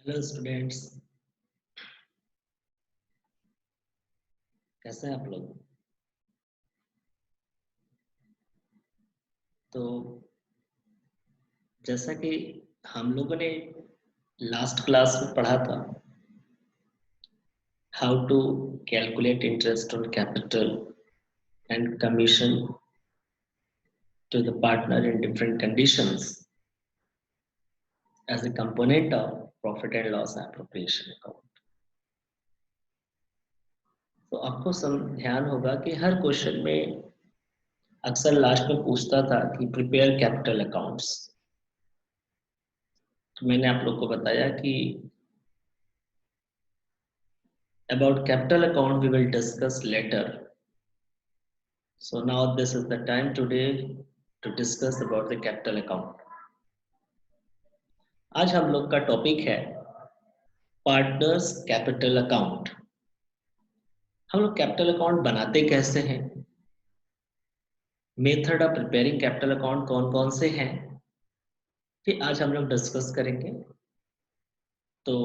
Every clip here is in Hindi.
हेलो स्टूडेंट्स, कैसे हैं आप लोग। तो जैसा कि हम लोगों ने लास्ट क्लास में पढ़ा था, how to calculate interest on capital and commission to the partner in different conditions as a component of profit and loss appropriation account. तो आपको ध्यान होगा कि हर क्वेश्चन में अक्सर लास्ट में पूछता था कि प्रिपेयर कैपिटल अकाउंट्स। तो मैंने आप लोग को बताया कि about capital account we will discuss later. So now this is the time today to discuss about the capital account. आज हम लोग का टॉपिक है पार्टनर्स कैपिटल अकाउंट। हम लोग कैपिटल अकाउंट बनाते कैसे हैं, method of preparing capital account कौन कौन से हैं, ये आज हम लोग डिस्कस करेंगे। तो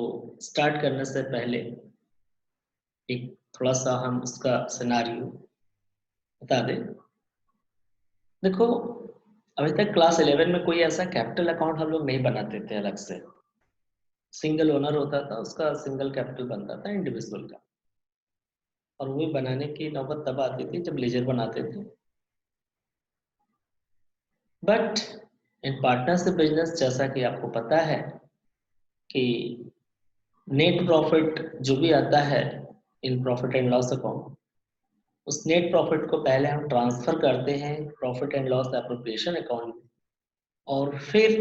स्टार्ट करने से पहले एक थोड़ा सा हम उसका सिनारियो बता दें। देखो, अभी तक क्लास 11 में कोई ऐसा कैपिटल अकाउंट हम लोग नहीं बनाते थे अलग से। सिंगल ओनर होता था, उसका सिंगल कैपिटल बनता था इंडिविजुअल का, और वो बनाने की नौबत तब आती थी जब लेजर बनाते थे। बट इन पार्टनरशिप बिजनेस, जैसा कि आपको पता है कि नेट प्रॉफिट जो भी आता है in profit and loss account, उस नेट प्रॉफिट को पहले हम ट्रांसफर करते हैं profit and loss appropriation account में, और फिर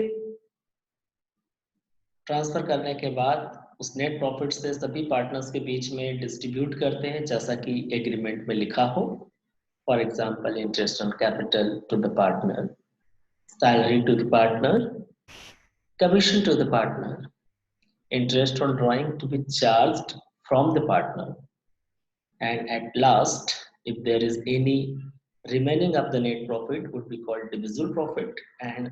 ट्रांसफर करने के बाद उस नेट प्रॉफिट से सभी पार्टनर्स के बीच में डिस्ट्रीब्यूट करते हैं, जैसा कि एग्रीमेंट में लिखा हो। For example, interest on capital to the partner, salary to the partner, commission to the partner, interest on drawing to be charged from the partner, and at last, if there is any remaining of the net profit, would be called divisible profit, and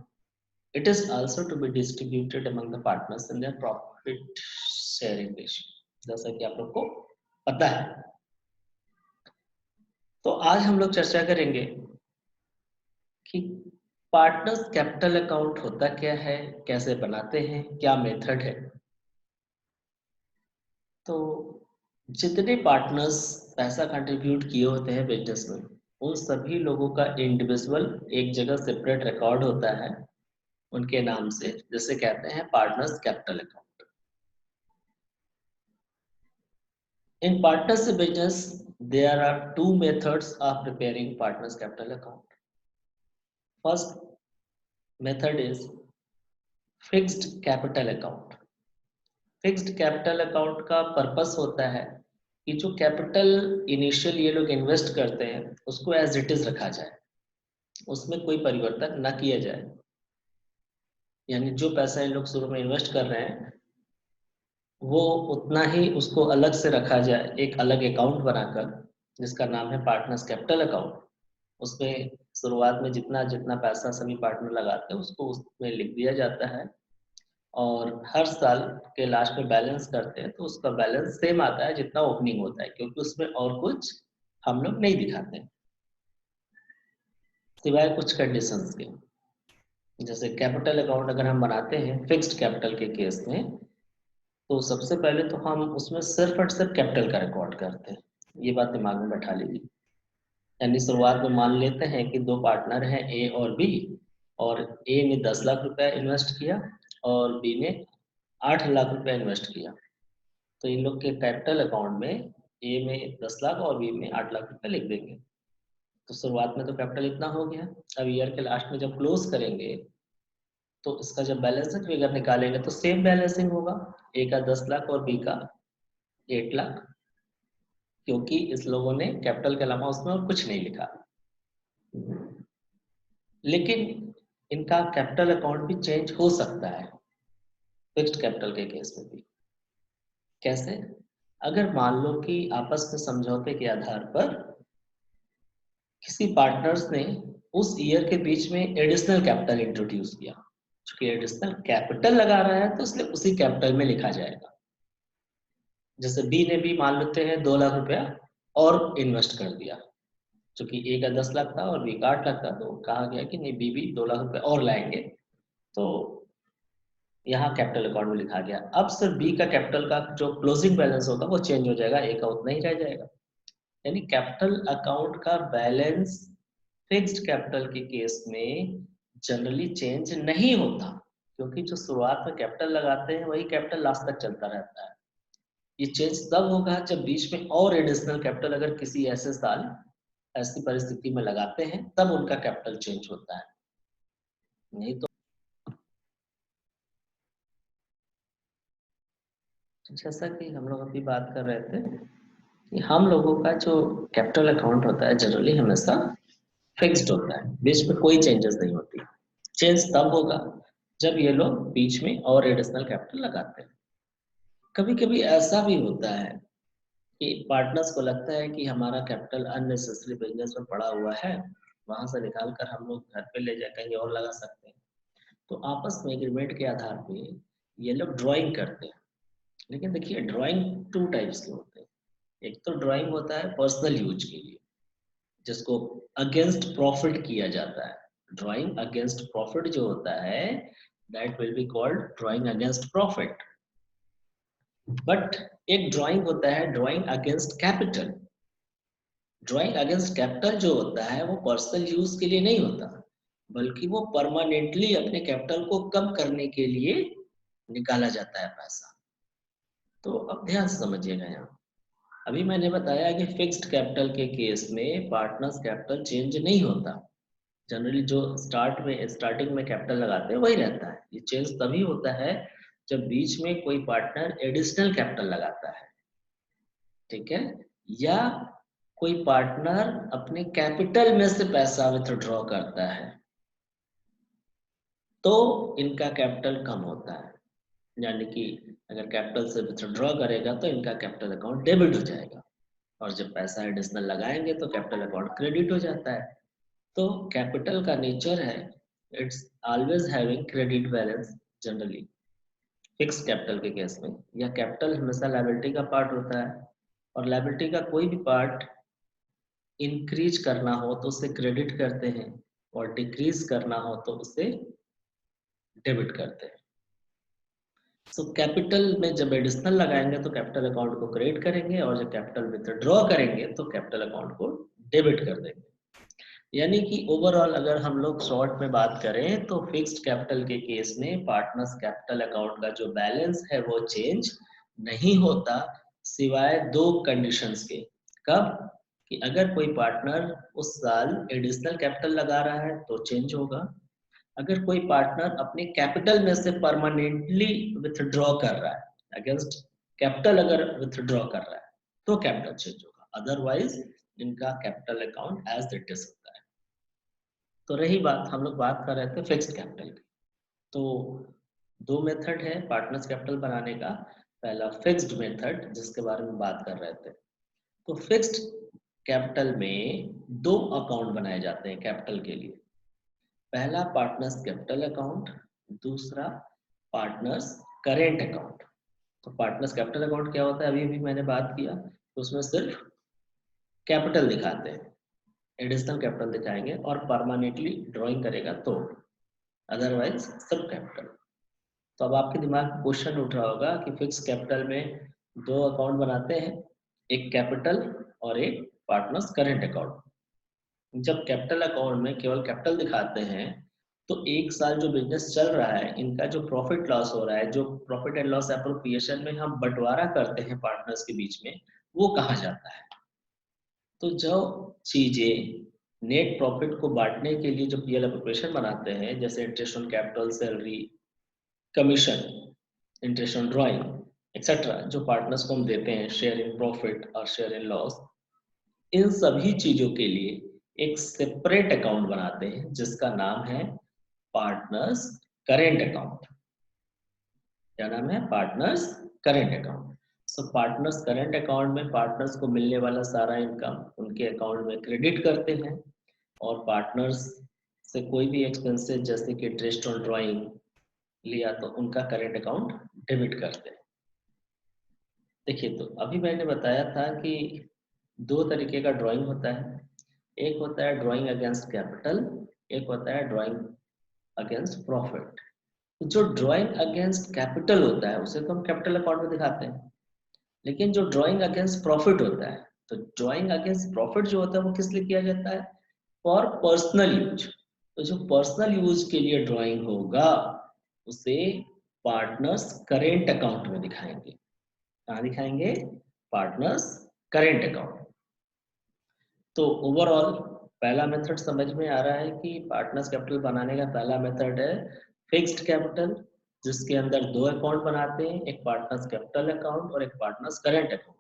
it is also to be distributed among the partners in their profit sharing ratio, जैसा कि आप लोग को पता है। तो आज हम लोग चर्चा करेंगे कि पार्टनर्स कैपिटल अकाउंट होता क्या है, कैसे बनाते हैं, क्या मेथड है। तो जितने पार्टनर्स पैसा कंट्रीब्यूट किए होते हैं बिजनेस में, उन सभी लोगों का इंडिविजुअल एक जगह सेपरेट रिकॉर्ड होता है उनके नाम से, जिसे कहते हैं partners capital account. In partnership business there are two methods of preparing partners capital account. First method is fixed capital account. Fixed capital account का पर्पस होता है कि जो कैपिटल इनिशियल ये लोग इन्वेस्ट करते हैं उसको एज इट इज रखा जाए, उसमें कोई परिवर्तन ना किया जाए। यानी जो पैसा ये लोग शुरू में इन्वेस्ट कर रहे हैं वो उतना ही उसको अलग से रखा जाए, एक अलग अकाउंट बनाकर, जिसका नाम है पार्टनर्स कैपिटल अकाउंट। उसमें शुरुआत में जितना जितना पैसा सभी पार्टनर लगाते हैं उसको उसमें लिख दिया जाता है, और हर साल के लास्ट में बैलेंस करते हैं तो उसका बैलेंस सेम आता है जितना ओपनिंग होता है, क्योंकि उसमें और कुछ हम लोग नहीं दिखाते हैं सिवाय कुछ कंडीशंस के। जैसे कैपिटल अकाउंट अगर हम बनाते हैं फिक्स्ड कैपिटल के केस में, तो सबसे पहले तो हम उसमें सिर्फ और सिर्फ कैपिटल का रिकॉर्ड करते हैं। ये बात दिमाग में बैठा लीजिए। यानी शुरुआत में मान लेते हैं कि दो पार्टनर हैं ए और बी, और ए ने 10 लाख रुपया इन्वेस्ट किया और बी ने 8 लाख रुपया इन्वेस्ट किया। तो इन लोग के कैपिटल अकाउंट में ए में 10 लाख और बी में 8 लाख रुपया लिख देंगे। तो शुरुआत में तो कैपिटल इतना हो गया। अब ईयर के लास्ट में जब क्लोज करेंगे तो इसका जब बैलेंसिंग फिगर निकालेंगे तो सेम बैलेंसिंग होगा, ए का 10 लाख और बी का 8 लाख, क्योंकि इस लोगों ने कैपिटल के अलावा उसमें और कुछ नहीं लिखा। लेकिन इनका कैपिटल अकाउंट भी चेंज हो सकता है फिक्स्ड कैपिटल के केस में भी। कैसे? अगर मान लो कि आपस में समझौते के आधार पर किसी पार्टनर्स ने उस ईयर के बीच में एडिशनल कैपिटल इंट्रोड्यूस किया, चूंकि एडिशनल कैपिटल लगा रहा है तो इसलिए उसी कैपिटल में लिखा जाएगा। जैसे बी ने भी मान लेते हैं 2 लाख रुपया और इन्वेस्ट कर दिया, चूंकि ए का 10 लाख था और बी का 8 लाख था, तो कहा गया कि नहीं बी भी 2 लाख रुपए और लाएंगे, तो यहाँ कैपिटल अकाउंट में लिखा गया। अब सिर्फ बी का कैपिटल का जो क्लोजिंग बैलेंस होगा वो चेंज हो जाएगा, ए का उतना ही रह जाएगा। यानी कैपिटल अकाउंट का बैलेंस फिक्स्ड कैपिटल के केस में जनरली चेंज नहीं होता, क्योंकि जो शुरुआत में कैपिटल लगाते हैं वही कैपिटल लास्ट तक चलता रहता है। ये चेंज तब होगा जब बीच में और एडिशनल कैपिटल अगर किसी ऐसे साल ऐसी परिस्थिति में लगाते हैं तब उनका कैपिटल चेंज होता है, नहीं तो जैसा कि हम लोग अभी बात कर रहे थे कि हम लोगों का जो कैपिटल अकाउंट होता है जनरली हमेशा फिक्स्ड होता है, बीच में कोई चेंजेस नहीं होती। चेंज तब होगा जब ये लोग बीच में और एडिशनल कैपिटल लगाते हैं। कभी कभी ऐसा भी होता है कि पार्टनर्स को लगता है कि हमारा कैपिटल अननेसेसरी बिजनेस में पड़ा हुआ है, वहां से निकाल कर हम लोग घर पे ले जा कहीं और लगा सकते हैं, तो आपस में एग्रीमेंट के आधार पे ये लोग ड्राइंग करते हैं। लेकिन देखिए ड्राइंग 2 टाइप्स के होते हैं। एक तो ड्राइंग होता है पर्सनल यूज के लिए, जिसको अगेंस्ट प्रॉफिट किया जाता है। ड्राइंग अगेंस्ट प्रॉफिट जो होता है that will be called drawing against profit. But एक ड्राइंग होता है drawing against capital. Drawing against capital जो होता है वो पर्सनल यूज के लिए नहीं होता, बल्कि वो परमानेंटली अपने कैपिटल को कम करने के लिए निकाला जाता है पैसा। तो अब ध्यान से समझिएगा, यहाँ अभी मैंने बताया कि फिक्स्ड कैपिटल के केस में पार्टनर्स कैपिटल चेंज नहीं होता। जनरली जो स्टार्टिंग में कैपिटल लगाते हैं वही रहता है। ये चेंज तभी होता है जब बीच में कोई पार्टनर एडिशनल कैपिटल लगाता है, ठीक है, या कोई पार्टनर अपने कैपिटल में से पैसा विथड्रॉ करता है, तो इनका कैपिटल कम होता है। यानी कि अगर कैपिटल से विथड्रॉ करेगा तो इनका कैपिटल अकाउंट डेबिट हो जाएगा, और जब पैसा एडिशनल लगाएंगे तो कैपिटल अकाउंट क्रेडिट हो जाता है। तो कैपिटल का नेचर है it's always having credit balance generally fix capital के केस में, या कैपिटल हमेशा लायबिलिटी का पार्ट होता है, और लायबिलिटी का कोई भी पार्ट इंक्रीज करना हो तो उसे क्रेडिट करते हैं, और डिक्रीज करना हो तो उसे डेबिट करते हैं। सो कैपिटल में जब एडिशनल लगाएंगे तो कैपिटल अकाउंट को क्रेडिट करेंगे, और जब कैपिटल विथड्रॉ करेंगे तो कैपिटल अकाउंट को डेबिट कर देंगे। यानी कि ओवरऑल अगर हम लोग शॉर्ट में बात करें तो फिक्स्ड कैपिटल के केस में पार्टनर्स कैपिटल अकाउंट का जो बैलेंस है वो चेंज नहीं होता, सिवाय 2 कंडीशंस के। कब? कि अगर कोई पार्टनर उस साल एडिशनल कैपिटल लगा रहा है तो चेंज होगा, अगर कोई पार्टनर अपने कैपिटल में से परमानेंटली विथड्रॉ कर रहा है, अगेंस्ट कैपिटल अगर विथड्रॉ कर रहा है तो कैपिटल चेंज होगा, अदरवाइज इनका capital account as it is होता है। तो रही बात, हम लोग बात कर रहे थे फिक्स्ड कैपिटल की। तो 2 मेथड है पार्टनर्स कैपिटल बनाने का। पहला फिक्स्ड मेथड जिसके बारे में बात कर रहे थे। तो फिक्स्ड कैपिटल में 2 अकाउंट बनाए जाते हैं कैपिटल के लिए। पहला पार्टनर्स कैपिटल अकाउंट, दूसरा पार्टनर्स करेंट अकाउंट। तो पार्टनर्स कैपिटल अकाउंट क्या होता है अभी अभी मैंने बात किया, तो उसमें सिर्फ कैपिटल दिखाते हैं, एडिशनल कैपिटल दिखाएंगे और परमानेंटली ड्राइंग करेगा तो, अदरवाइज सब कैपिटल। तो अब आपके दिमाग में क्वेश्चन उठ रहा होगा कि फिक्स कैपिटल में 2 अकाउंट बनाते हैं, एक कैपिटल और एक पार्टनर्स करेंट अकाउंट। जब कैपिटल अकाउंट में केवल कैपिटल दिखाते हैं तो एक साल जो बिजनेस चल रहा है इनका जो प्रॉफिट लॉस हो रहा है, जो प्रॉफिट एंड लॉस एप्रोप्रिएशन में हम बंटवारा करते हैं पार्टनर्स के बीच में, वो कहाँ जाता है। तो जो चीजें नेट प्रॉफिट को बांटने के लिए जो पीएल एप्रोप्रिएशन बनाते हैं, जैसे interest on capital, salary, commission, interest on drawing etcetera, जो पार्टनर्स को हम देते हैं, शेयर इन प्रॉफिट और शेयर इन लॉस, इन सभी चीजों के लिए एक सेपरेट अकाउंट बनाते हैं जिसका नाम है पार्टनर्स करेंट अकाउंट। क्या नाम है? Partners current account. So partners current account में पार्टनर्स को मिलने वाला सारा इनकम उनके अकाउंट में क्रेडिट करते हैं, और पार्टनर्स से कोई भी एक्सपेंसेस जैसे कि इंटरेस्ट ऑन ड्राइंग, लिया तो उनका करेंट अकाउंट डेबिट करते हैं। देखिए, तो अभी मैंने बताया था कि दो तरीके का ड्राइंग होता है। एक होता है ड्राइंग अगेंस्ट कैपिटल, एक होता है ड्राइंग अगेंस्ट प्रॉफिट। जो ड्राइंग अगेंस्ट कैपिटल होता है उसे तो हम कैपिटल अकाउंट में दिखाते हैं, लेकिन जो ड्राइंग अगेंस्ट प्रॉफिट होता है, तो ड्राइंग अगेंस्ट प्रॉफिट जो होता है वो किस लिए किया जाता है? For personal use. तो जो पर्सनल यूज के लिए ड्राइंग होगा उसे पार्टनर्स करेंट अकाउंट में दिखाएंगे। कहाँ दिखाएंगे? Partners current account. तो ओवरऑल पहला मेथड समझ में आ रहा है कि पार्टनर्स कैपिटल बनाने का पहला मेथड है फिक्स्ड कैपिटल, जिसके अंदर दो अकाउंट बनाते हैं, एक पार्टनर्स कैपिटल अकाउंट और एक partners current account.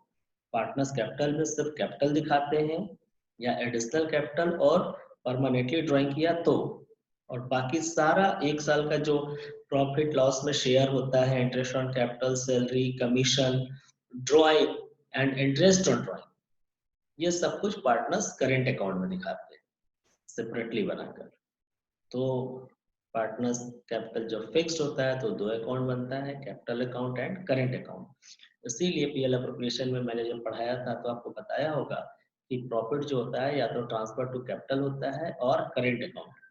Partners capital में सिर्फ कैपिटल दिखाते हैं या एडिशनल कैपिटल और परमानेंटली ड्राइंग किया तो, और बाकी सारा एक साल का जो प्रॉफिट लॉस में शेयर होता है, interest on capital, salary, commission, drawing and interest on drawing, ये सब कुछ पार्टनर्स करेंट अकाउंट में दिखाते हैं सेपरेटली बनाकर। तो पार्टनर्स कैपिटल जब फिक्स्ड होता है तो दो अकाउंट बनता है, capital account and current account. इसीलिए पीएल अप्रोप्रिएशन में मैंने जब पढ़ाया था तो आपको बताया होगा कि प्रॉफिट जो होता है या तो ट्रांसफर टू कैपिटल होता है और करेंट अकाउंट।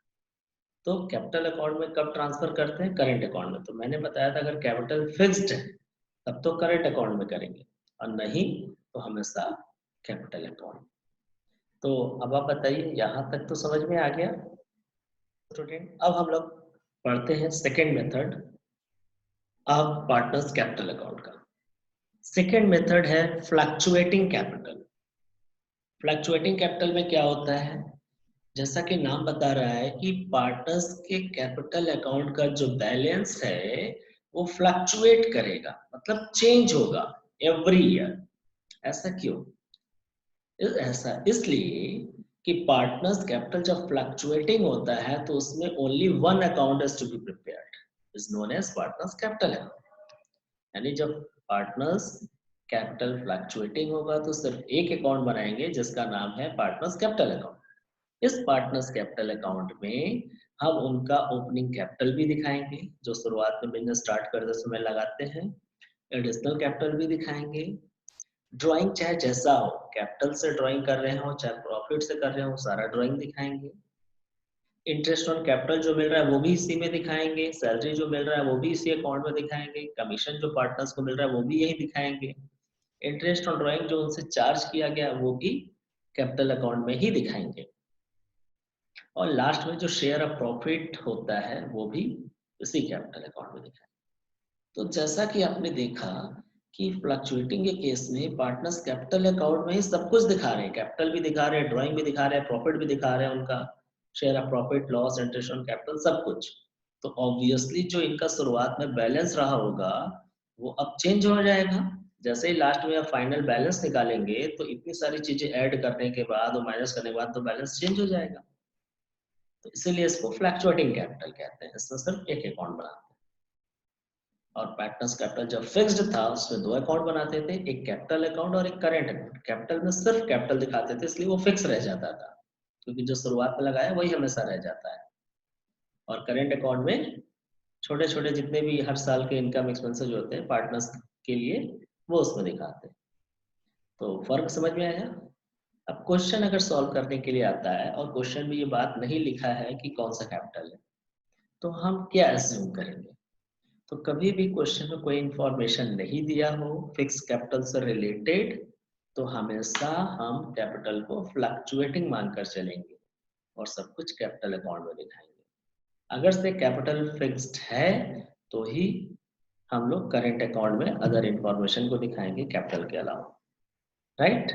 तो कैपिटल अकाउंट में कब ट्रांसफर करते हैं? करेंट अकाउंट में। तो मैंने बताया था अगर कैपिटल फिक्स्ड है तब तो करेंट अकाउंट में करेंगे, और नहीं तो हमेशा कैपिटल अकाउंट। तो अब आप बताइए, यहाँ तक तो समझ में आ गया स्टूडेंट? अब हम लोग पढ़ते हैं सेकेंड मेथड अब पार्टनर्स कैपिटल अकाउंट का। सेकेंड मेथड है फ्लक्चुएटिंग कैपिटल। फ्लक्चुएटिंग कैपिटल में क्या होता है? जैसा कि नाम बता रहा है कि पार्टनर्स के कैपिटल अकाउंट का जो बैलेंस है वो फ्लक्चुएट करेगा, मतलब चेंज होगा एवरी ईयर। ऐसा क्यों? ऐसा इसलिए कि पार्टनर्स कैपिटल जब फ्लक्चुएटिंग होता है तो उसमें only one account is to be prepared, is known as partners capital account. यानी जब पार्टनर्स कैपिटल फ्लक्चुएटिंग होगा तो सिर्फ एक अकाउंट बनाएंगे जिसका नाम है पार्टनर्स कैपिटल अकाउंट। इस पार्टनर्स कैपिटल अकाउंट में हम उनका ओपनिंग कैपिटल भी दिखाएंगे जो शुरुआत में बिजनेस स्टार्ट करते समय लगाते हैं, एडिशनल कैपिटल भी दिखाएंगे, ड्राइंग चाहे जैसा हो, कैपिटल से ड्राइंग कर रहे हो चाहे प्रॉफिट से कर रहे हो, सारा ड्राइंग दिखाएंगे। इंटरेस्ट ऑन कैपिटल जो मिल रहा है वो भी इसी में दिखाएंगे, सैलरी जो मिल रहा है वो भी इसी अकाउंट में दिखाएंगे, कमीशन जो पार्टनर्स को मिल रहा है वो भी यही दिखाएंगे, इंटरेस्ट ऑन ड्राइंग जो उनसे चार्ज किया गया वो भी कैपिटल अकाउंट में ही दिखाएंगे, और लास्ट में जो शेयर ऑफ प्रॉफिट होता है वो भी इसी कैपिटल अकाउंट में दिखाएंगे। तो जैसा कि आपने देखा कि फ्लक्चुएटिंग के केस में पार्टनर्स कैपिटल अकाउंट में ही सब कुछ दिखा रहे हैं, कैपिटल भी दिखा रहे हैं, ड्राइंग भी दिखा रहे हैं, प्रॉफिट भी दिखा रहे हैं, उनका share of profit, loss, interest on capital, सब कुछ। तो ऑब्वियसली जो इनका शुरुआत में बैलेंस रहा होगा वो अब चेंज हो जाएगा। जैसे ही लास्ट में आप फाइनल बैलेंस निकालेंगे तो इतनी सारी चीजें ऐड करने के बाद और माइनस करने के बाद तो बैलेंस चेंज हो जाएगा। तो इसीलिए इसको फ्लक्चुएटिंग कैपिटल कहते हैं, इसमें सिर्फ एक अकाउंट बनाते हैं। और पार्टनर्स कैपिटल जब फिक्स्ड था उसमें दो अकाउंट बनाते थे, एक कैपिटल अकाउंट और एक करेंट अकाउंट। कैपिटल में सिर्फ कैपिटल दिखाते थे इसलिए वो फिक्स रह जाता था, क्योंकि जो शुरुआत में लगाया वही हमेशा रह जाता है। और करेंट अकाउंट में छोटे छोटे जितने भी हर साल के इनकम एक्सपेंसेस होते हैं पार्टनर्स के लिए वो उसमें दिखाते हैं। तो फर्क समझ में आया? अब क्वेश्चन अगर सॉल्व करने के लिए आता है और क्वेश्चन में ये बात नहीं लिखा है कि कौन सा कैपिटल है, तो हम क्या एज्यूम करेंगे? तो कभी भी क्वेश्चन में कोई इंफॉर्मेशन नहीं दिया हो फिक्स कैपिटल से रिलेटेड तो हमेशा हम कैपिटल को फ्लक्चुएटिंग मानकर चलेंगे और सब कुछ कैपिटल अकाउंट में दिखाएंगे। अगर से कैपिटल फिक्स्ड है तो ही हम लोग करेंट अकाउंट में अदर इंफॉर्मेशन को दिखाएंगे कैपिटल के अलावा, राइट?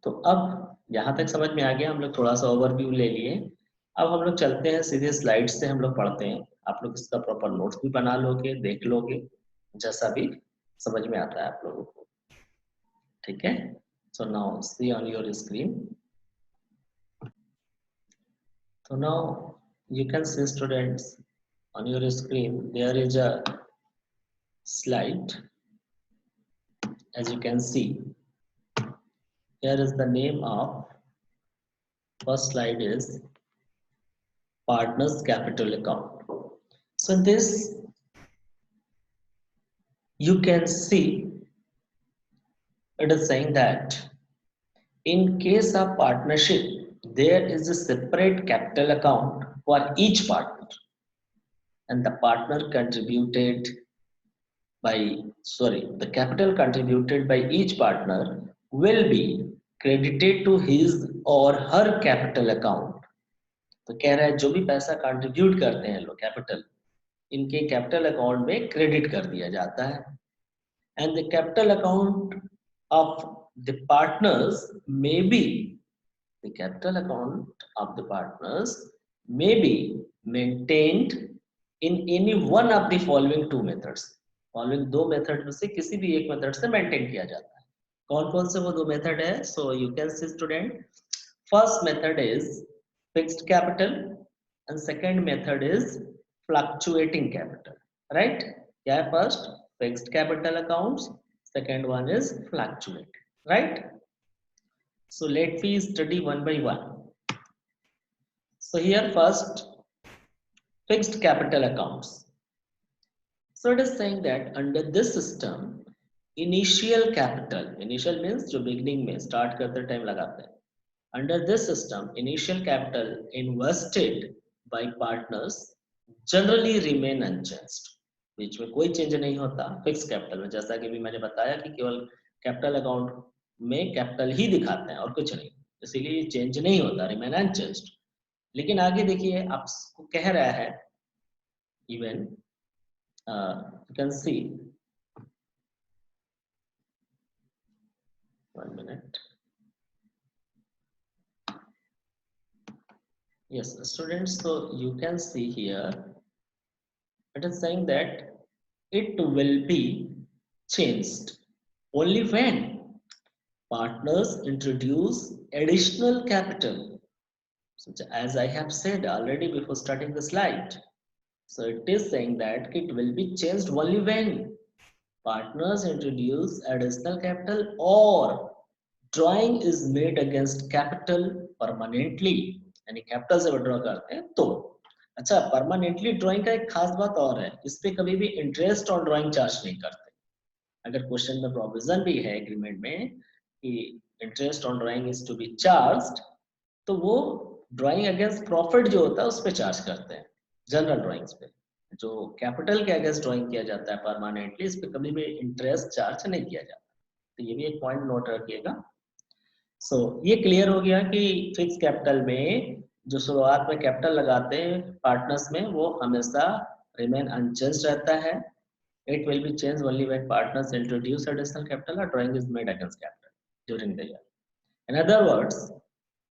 तो अब यहाँ तक समझ में आ गया, हम लोग थोड़ा सा ओवरव्यू ले लिए। अब हम लोग चलते हैं सीधे स्लाइड से हम लोग पढ़ते हैं। आप लोग इसका प्रॉपर नोट्स भी बना लोगे, देख लोगे, जैसा भी समझ में आता है आप लोगों को, ठीक है? So now see on your screen. So now you can see students on your screen there is a slide. As you can see, here is the name of first slide is partners capital account. So in this you can see it is saying that in case of partnership, there is a separate capital account for each partner, and the partner contributed the capital contributed by each partner will be credited to his or her capital account. तो कह रहा है जो भी पैसा कंट्रीब्यूट करते हैं लोग कैपिटल, इनके कैपिटल अकाउंट में क्रेडिट कर दिया जाता है. And the capital account of the partners may be the capital account of the partners may be maintained in any one of the following two methods. Following दो मेथड में से किसी भी एक मेथड से मेंटेन किया जाता है. कौन कौन से वो दो मेथड है? So you can see student, first method is fixed capital and second method is fluctuating capital. Right, क्या है? First fixed capital accounts, second one is fluctuate. Right, so let me study one by one. So here first fixed capital accounts. So it is saying that under this system initial capital, initial means जो beginning में start करते time लगाते हैं, under this system initial capital invested by partners generally remain unchanged. बीच में कोई चेंज नहीं होता फिक्स कैपिटल में, जैसा कि भी मैंने बताया कि केवल कैपिटल अकाउंट में कैपिटल ही दिखाते हैं और कुछ नहीं, इसीलिए ये चेंज नहीं होता, रिमेन अनचेंज्ड. लेकिन आगे देखिए आपको कह रहा है even you can see, one minute, yes students, so you can see here it is saying that it will be changed only when partners introduce additional capital. So as I have said already before starting the slide, so it is saying that it will be changed only when partners introduce additional capital or drawing is made against capital permanently. यानी कैपिटल से विड्रॉ करते हैं तो. अच्छा, परमानेंटली ड्राइंग का एक खास बात और है, इस पे कभी भी इंटरेस्ट ऑन ड्राइंग चार्ज नहीं करते. अगर क्वेश्चन में प्रोविजन भी है एग्रीमेंट में कि interest on drawing is to be charged, तो वो ड्राइंग अगेंस्ट प्रॉफिट जो होता है उस पर चार्ज करते हैं जनरल ड्राइंग्स पे. जो कैपिटल के अगेंस्ट ड्राइंग किया जाता है परमानेंटली, इस पे कभी भी इंटरेस्ट चार्ज नहीं किया जाता. तो ये भी एक पॉइंट नोट रखिएगा. सो ये क्लियर हो गया कि फिक्स कैपिटल में जो शुरुआत में कैपिटल लगाते हैं पार्टनर्स में वो हमेशा रिमेन अनचेंज्ड रहता है. It will be changed only when partners introduce additional capital or drawing is made against capital during the year. In other words,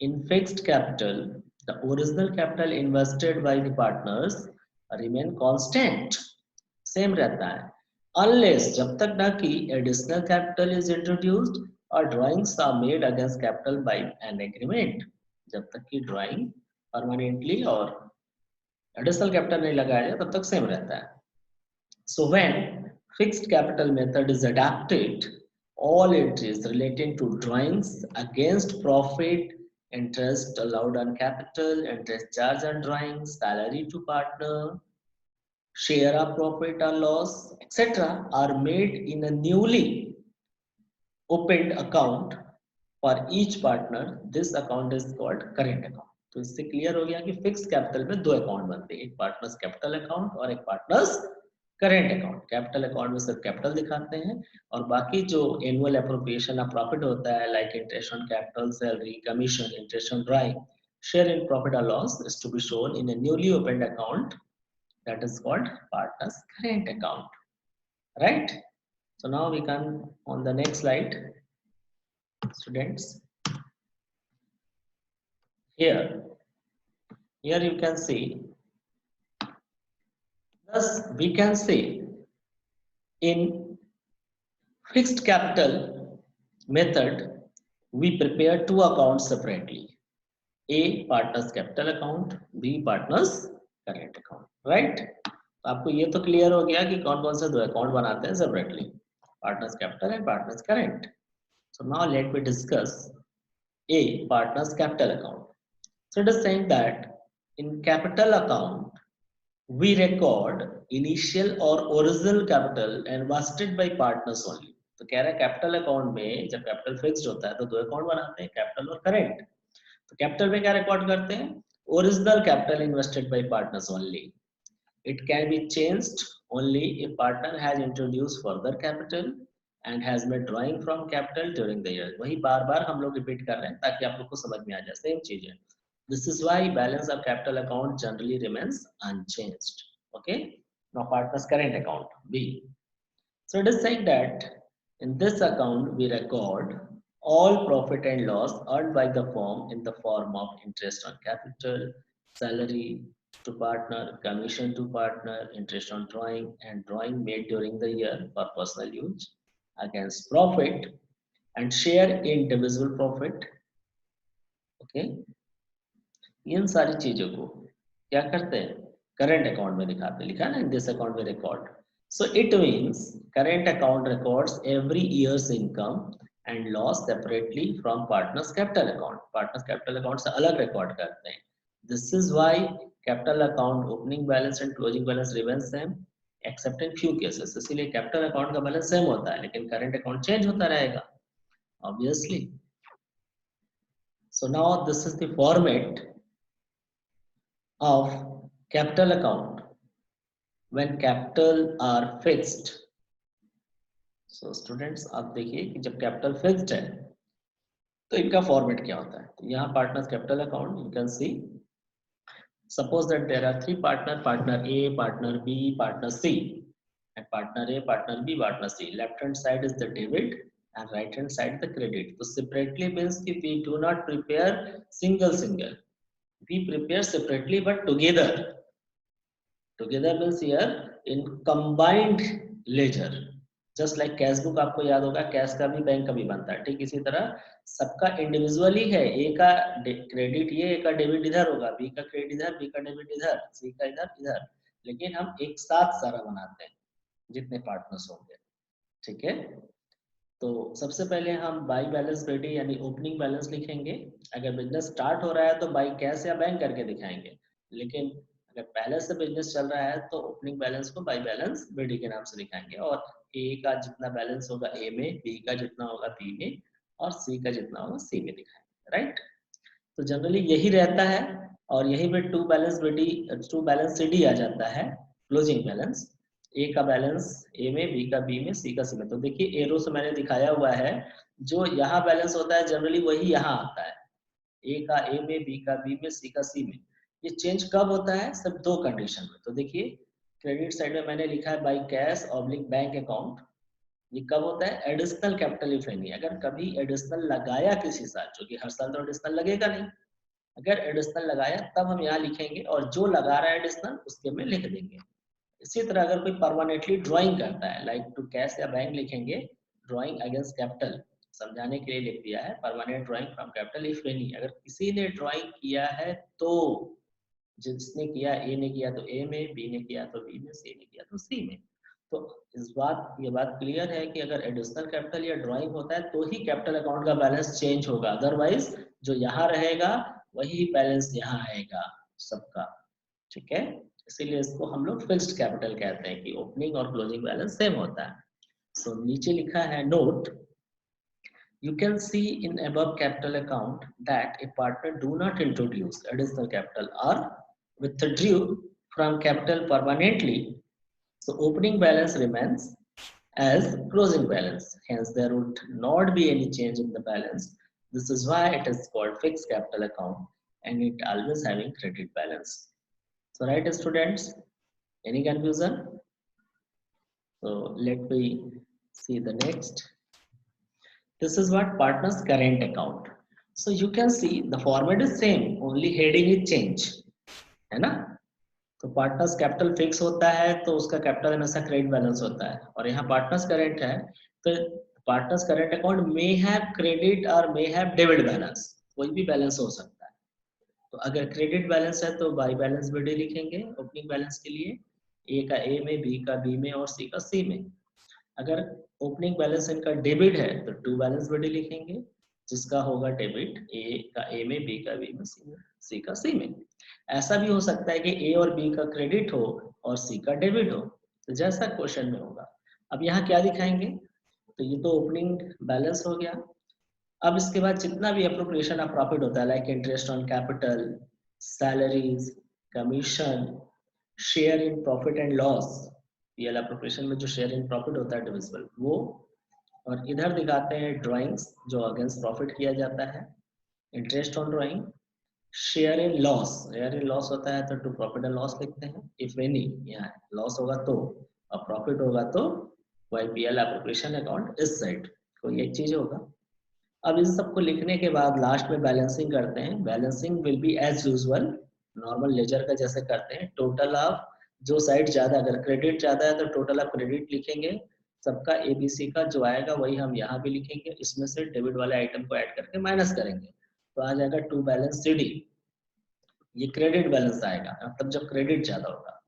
in fixed capital, the original capital invested by the partners remain constant, same रहता है, unless जब तक ना कि additional capital is introduced or drawings are made against capital by an agreement. जब तक कि drawing permanently और additional capital नहीं लगाया जाए तब तक same रहता है. So when fixed capital method is adapted, all entries relating to drawings against profit, interest allowed on capital, interest charge on drawings, salary to partner, share of profit or loss, etc. are made in a newly opened account for each partner. This account is called current account. तो इससे क्लियर हो गया कि फिक्स कैपिटल में दो अकाउंट बनते हैं, एक पार्टनर्स कैपिटल अकाउंट और एक partners current account. Capital account में सिर्फ कैपिटल दिखाते हैं और बाकी जो एनुअल अप्रोप्रिएशन ऑफ प्रॉफिट होता है like interest on capital, salary, commission, interest on drawing, share in profit और loss is to be shown in a newly opened account that is called partners current account. Right, so now we can on the next slide students. Here you can see, thus we can say in fixed capital method we prepare two accounts separately, A partners capital account, B partners current account. Right, तो आपको ये तो क्लियर हो गया कि कौन कौन से दो अकाउंट बनाते हैं separately, partners capital and partners current. So now let me discuss A partners capital account. So it is saying that in capital account we record initial or original capital invested by partners only. तो कह रहा है कैपिटल अकाउंट में जब कैपिटल फिक्स्ड होता है तो दो अकाउंट बनाते हैं, कैपिटल और करेंट। तो कैपिटल में क्या रिकॉर्ड करते हैं? Original capital invested bye partners only. It can be changed only if partner has introduced further capital and has made drawing from capital during the year। वही बार बार हम लोग रिपीट कर रहे हैं ताकि आप लोग को समझ में आ जाए, सेम चीज है। This is why balance of capital account generally remains unchanged। Okay, now partner's current account B। So it is saying that in this account we record all profit and loss earned by the firm in the form of interest on capital, salary to partner, commission to partner, interest on drawing, and drawing made during the year for personal use against profit and share in divisible profit। Okay, इन सारी चीजों को क्या करते हैं? करंट अकाउंट में दिखाते हैं। लिखा ना, इन दिस अकाउंट में record. So it means current account records every years income and loss separately from partners capital account. Partners capital account से अलग रिकॉर्ड करते हैं। This is why capital account opening balance and closing balance remain same accept in few cases. इसीलिए कैपिटल अकाउंट का बैलेंस सेम होता है लेकिन करंट अकाउंट चेंज होता रहेगा obviously. So now this is the format of capital account when capital are fixed। So students आप देखिए कि जब capital fixed है तो इनका फॉर्मेट क्या होता है। तो यहाँ partners capital account you can see suppose that there are three partner A, partner B, partner C, and partner A, partner B, partner C। left hand side is the debit and right hand side the credit। तो separately means कि we do not prepare single, we prepare separately but together। Together means here in combined ledger। just like cash book आपको याद होगा, कैश का भी बैंक का भी बनता है, ठीक इसी तरह सबका इंडिविजुअली है। ए का क्रेडिट ये, ए का डेबिट इधर होगा, बी का क्रेडिट इधर, बी का डेबिट इधर, सी का इधर इधर, लेकिन हम एक साथ सारा बनाते हैं जितने पार्टनर्स होंगे। ठीक है, तो सबसे पहले हम बाई बैलेंस रेडी यानी ओपनिंग बैलेंस लिखेंगे। अगर बिजनेस स्टार्ट हो रहा है तो बाई कैश या बैंक करके दिखाएंगे, लेकिन अगर पहले से बिजनेस चल रहा है तो ओपनिंग बैलेंस को बाई बैलेंस रेडी के नाम से दिखाएंगे। और ए का जितना बैलेंस होगा ए में, बी का जितना होगा बी में, और सी का जितना होगा सी में दिखाएंगे। राइट, तो जनरली यही रहता है और यही पे टू बैलेंस रेडी आ जाता है क्लोजिंग बैलेंस। ए का बैलेंस ए में, बी का बी में, सी का सी में। तो देखिए एरो से मैंने दिखाया हुआ है, जो यहाँ बैलेंस होता है जनरली वही यहाँ आता है। ए का ए में, बी का बी में, सी का सी में। ये चेंज कब होता है? सिर्फ दो कंडीशन में। तो देखिए क्रेडिट साइड में मैंने लिखा है by cash oblique bank account. ये कब होता है? Additional capital if any. अगर कभी एडिशनल लगाया किसी साल, जो कि हर साल तो एडिशनल लगेगा नहीं, अगर एडिशनल लगाया तब हम यहाँ लिखेंगे और जो लगा रहा है एडिशनल उसके में लिख देंगे। इसी तरह अगर कोई परमानेंटली ड्राइंग करता है लाइक टू कैश या बैंक लिखेंगे, ड्राइंग अगेंस्ट कैपिटल समझाने के लिए लिख दिया है permanent drawing from capital if any. अगर किसी ने ड्राइंग किया है तो, जिसने किया ए ने किया तो ए में, बी ने किया तो बी में, सी ने किया तो सी में। तो ये बात क्लियर है कि अगर एडिशनल कैपिटल या ड्राइंग होता है तो ही कैपिटल अकाउंट का बैलेंस चेंज होगा, अदरवाइज जो यहाँ रहेगा वही बैलेंस यहाँ आएगा सबका। ठीक है, इसीलिए इसको हम लोग फिक्स्ड कैपिटल कहते हैं कि ओपनिंग और क्लोजिंग बैलेंस सेम होता है। सो नीचे लिखा है note, you can see in above capital account that a partner do not introduce additional capital or withdrew from capital permanently, so opening balance remains as closing balance, hence there would not be any change in the balance. This is why it is called fixed capital account and it always having credit balance. So right students, any confusion? So let me see the next. This is what partners current account. So you can see the format is same, only heading is change, है ना। तो पार्टनर्स कैपिटल फिक्स होता है तो उसका कैपिटल हमेशा क्रेडिट बैलेंस होता है, और यहाँ पार्टनर्स करेंट है तो partners current account may have credit और मे हैव डेबिट बैलेंस, कोई भी बैलेंस हो सकता है। तो अगर क्रेडिट बैलेंस है तो बाई बैलेंस बी लिखेंगे ओपनिंग बैलेंस के लिए, ए का ए में, बी का बी में और सी का सी में। अगर ओपनिंग बैलेंस इनका डेबिट है तो टू बैलेंस बी लिखेंगे, जिसका होगा डेबिट ए का ए में, बी का बी में, सी का सी में। ऐसा भी हो सकता है कि ए और बी का क्रेडिट हो और सी का डेबिट हो, तो जैसा क्वेश्चन में होगा। अब यहाँ क्या दिखाएंगे, तो ये तो ओपनिंग बैलेंस हो गया। अब इसके बाद जितना भी अप्रोप्रिएशन ऑफ प्रॉफिट होता है, like interest on capital, salaries, commission, share in profit and loss, PL appropriation में जो शेयर इन प्रॉफिट होता है डिविजिबल वो, और इधर दिखाते हैं ड्राइंग्स जो अगेंस्ट प्रॉफिट किया जाता है, interest on drawing, share in loss, share in loss होता है तो टू प्रॉफिट एंड लॉस लिखते हैं, इफ एनी, यहाँ लॉस होगा तो, और प्रॉफिट होगा तो वाई पीएल एप्रोप्रिएशन अकाउंट इस साइड, कोई एक चीज होगा। अब इन सबको लिखने के बाद लास्ट में बैलेंसिंग करते हैं। Balancing will be as usual, normal ledger का जैसे करते हैं, टोटल ऑफ जो साइड ज्यादा, अगर क्रेडिट ज्यादा है तो टोटल ऑफ क्रेडिट लिखेंगे, सबका एबीसी का जो आएगा वही हम यहाँ भी लिखेंगे, इसमें से डेबिट वाले आइटम को ऐड करके माइनस करेंगे, तो आ जाएगा टू बैलेंस सीडी, ये क्रेडिट बैलेंस आएगा मतलब जब क्रेडिट ज्यादा होगा।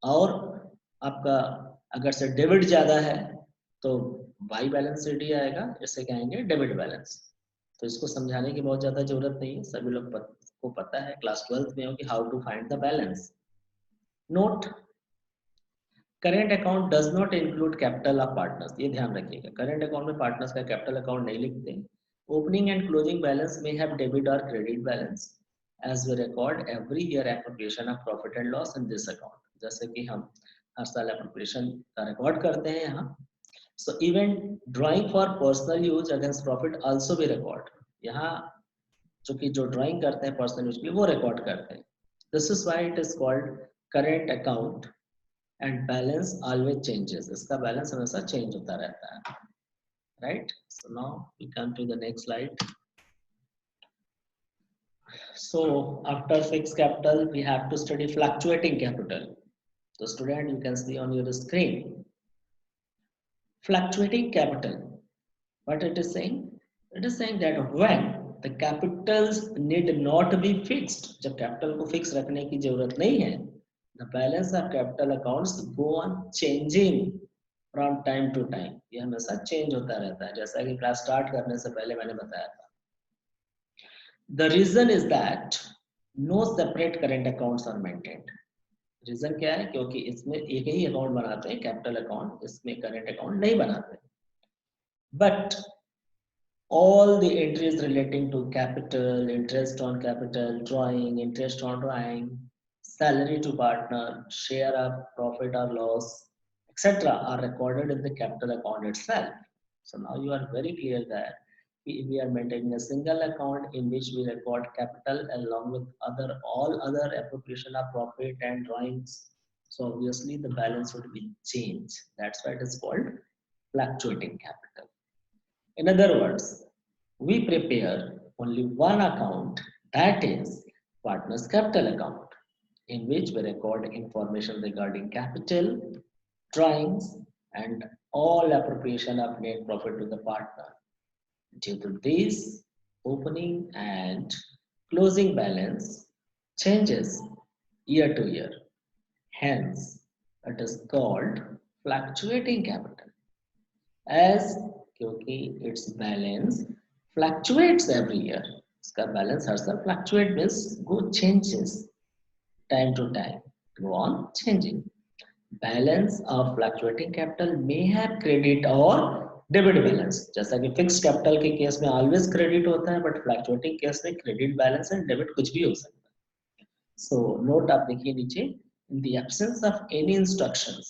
और आपका अगर से डेबिट ज्यादा है तो वाई बैलेंस सीडी आएगा, इसे कहेंगे डेबिट बैलेंस। तो इसको समझाने की बहुत ज्यादा जरूरत नहीं है, सभी लोग को पता है, क्लास 12th में हो कि how to find the balance. Note, current account does not include capital of partners, ये ध्यान रखिएगा, करेंट अकाउंट में पार्टनर्स का कैपिटल अकाउंट नहीं लिखते। ओपनिंग एंड क्लोजिंग बैलेंस में हैव डेबिट और credit balance as we record every year appropriation of profit and loss in this account, जैसे कि हम हर साल एप्रोप्रिएशन का रिकॉर्ड करते हैं यहाँ। So even drawing for personal use against profit also be record, यहाँ जो कि जो ड्राइंग करते हैं पर्सनल यूज के लिए वो रिकॉर्ड करते हैं। This is why it is called current account and balance always changes, इसका बैलेंस हमेशा चेंज होता रहता है, right. So now we come to the next slide. So after fixed capital we have to study fluctuating capital. So student, you can see on your screen fluctuating capital, what it is saying, it is saying that when the capitals need not be fixed, जब capital को fix रखने की जरूरत नहीं है, the balance of capital accounts go on changing from time to time, ये हमेशा change होता रहता है, जैसा कि क्लास स्टार्ट करने से पहले मैंने बताया था। The reason is that no separate current accounts are maintained. Reason क्या है, क्योंकि इसमें एक ही अकाउंट बनाते हैं कैपिटल अकाउंट, इसमें करंट अकाउंट नहीं बनाते। But all the entries relating to capital, interest on capital, drawing, interest on drawing, salary to partner, share of profit or loss, etc. are recorded in the capital account itself. So now you are very clear that we are maintaining a single account in which we record capital along with all other appropriation of profit and drawings. So obviously the balance would be changed. That's why it is called fluctuating capital. In other words, we prepare only one account, that is partner's capital account, in which we record information regarding capital, drawings, and all appropriation of net profit to the partner. Due to this, opening and closing balance changes year to year. Hence, it is called fluctuating capital. As क्योंकि its balance fluctuates every year, इसका balance हर साल fluctuate means go changes time to time, go on changing. Balance of fluctuating capital may have credit or debit balance, जैसा कि फिक्स कैपिटल के केस में ऑलवेज क्रेडिट होता है, बट फ्लक्चुएटिंग केस में क्रेडिट बैलेंस एंड डेबिट कुछ भी हो सकता है। सो नोट आप देखिए नीचे, in the absence of any instructions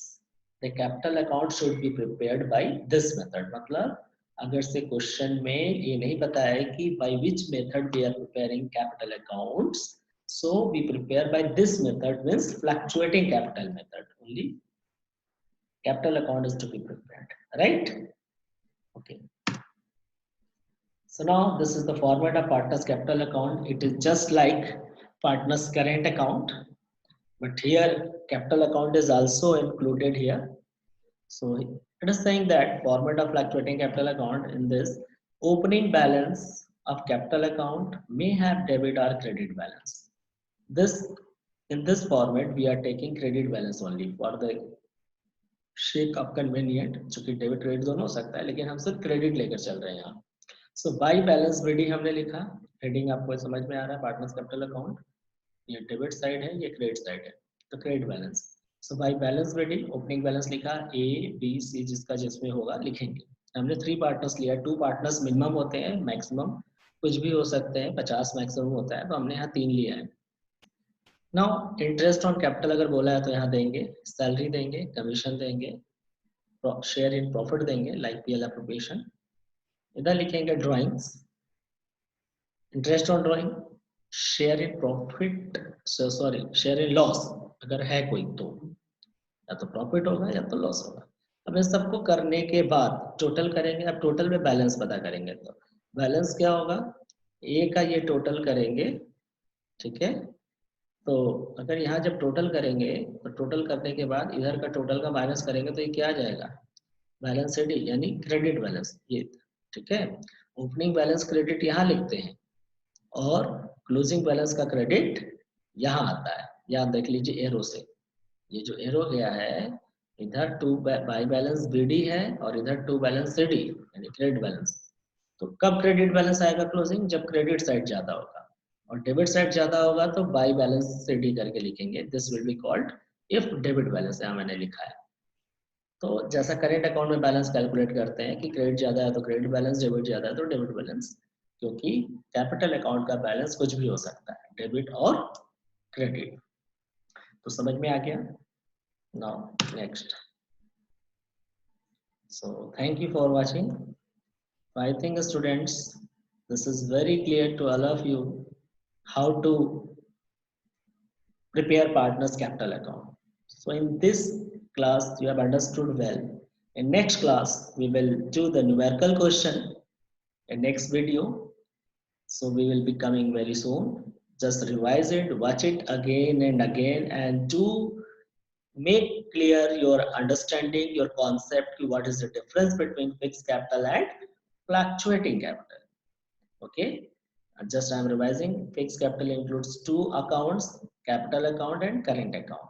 the capital account should be prepared by this method, मतलब अगर से क्वेश्चन में ये नहीं बताया है कि by which method we are preparing capital accounts, so we prepare by this method, means fluctuating capital method, only capital account is to be prepared, right? Okay, so now this is the format of partners capital account. It is just like partners current account, but here capital account is also included here. So it is saying that format of fluctuating capital account, in this opening balance of capital account may have debit or credit balance. This in this format we are taking credit balance only for the shake of convenient, जो कि डेबिट क्रेडिट दोनों हो सकता है, लेकिन हम सिर्फ क्रेडिट लेकर चल रहे हैं यहाँ। सो बाई बैलेंस बीडी हमने लिखा, हेडिंग आपको समझ में आ रहा है, पार्टनर्स कैपिटल अकाउंट, ये डेबिट साइड है, ये क्रेडिट साइड है, तो credit balance. So by balance BD opening balance लिखा, ए बी सी जिसका जिसमें होगा लिखेंगे। हमने 3 पार्टनर्स लिया, 2 पार्टनर्स मिनिमम होते हैं, मैक्सिमम कुछ भी हो सकते हैं, 50 मैक्सिमम होता है, तो हमने यहाँ 3 लिया है। नाउ इंटरेस्ट ऑन कैपिटल अगर बोला है तो यहाँ देंगे, सैलरी देंगे, कमीशन देंगे, शेयर इन प्रॉफिट देंगे लाइक पीएल एप्रोप्रिएशन। इधर लिखेंगे drawings, interest on drawing, share in profit, sorry share in loss अगर है कोई तो, या तो प्रॉफिट होगा या तो लॉस होगा। अब इन सबको करने के बाद टोटल करेंगे, अब टोटल में बैलेंस पता करेंगे, तो बैलेंस क्या होगा, ए का ये टोटल करेंगे, ठीक है। तो अगर यहाँ जब टोटल करेंगे तो टोटल करने के बाद इधर का टोटल का माइनस करेंगे तो ये क्या आ जाएगा, बैलेंस शीट यानी क्रेडिट बैलेंस ये, ठीक है। ओपनिंग बैलेंस क्रेडिट यहाँ लिखते हैं और क्लोजिंग बैलेंस का क्रेडिट यहाँ आता है, यहाँ देख लीजिए एरो से, ये जो एरो गया है इधर 2 बाई बैलेंस बीडी है और इधर 2 बैलेंस सीडी यानी क्रेडिट बैलेंस। तो कब क्रेडिट बैलेंस आएगा क्लोजिंग, जब क्रेडिट साइड ज्यादा होगा, और डेबिट साइड ज्यादा होगा तो बाई बैलेंस सीडी करके लिखेंगे, this will be called if debit balance, यहाँ मैंने लिखा है। तो जैसा करेंट अकाउंट में बैलेंस कैलकुलेट करते हैं कि क्रेडिट ज्यादा है तो क्रेडिट बैलेंस, डेबिट ज्यादा है तो डेबिट बैलेंस, क्योंकि कैपिटल अकाउंट का बैलेंस कुछ भी हो सकता है, डेबिट और क्रेडिट। तो समझ में आ गया। Now next, so thank you for watching. I think students, this is very clear to all of you how to prepare partners capital account. So in this class you have understood well. In next class we will do the numerical question in next video. So we will be coming very soon. Just revise it, watch it again and again, and do make clear your understanding, your concept, what is the difference between fixed capital and fluctuating capital. Okay, just I'm revising. Fixed capital includes 2 accounts, capital account and current account.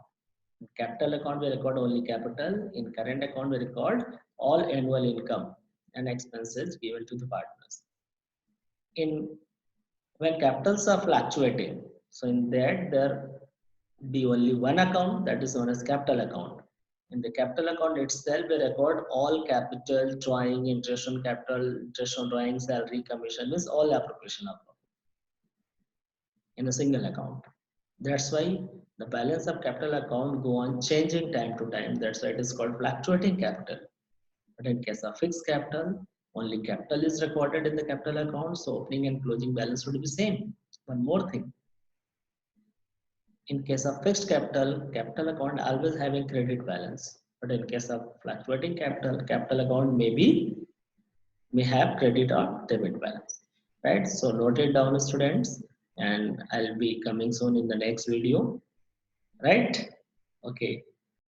In capital account we record only capital, in current account we record all annual income and expenses given to the partners. In when capitals are fluctuating, so in that there be only one account, that is known as capital account. In the capital account itself, we record all capital, drawing, interest on capital, interest on drawing, salary, commission, means all appropriation of in a single account. That's why the balance of capital account go on changing time to time. That's why it is called fluctuating capital. But in case of fixed capital, only capital is recorded in the capital account, so opening and closing balance would be same. One more thing. In case of fixed capital, capital account always having credit balance. But in case of fluctuating capital, capital account may have credit or debit balance. Right? So note it down, students, and I'll be coming soon in the next video. Right? Okay.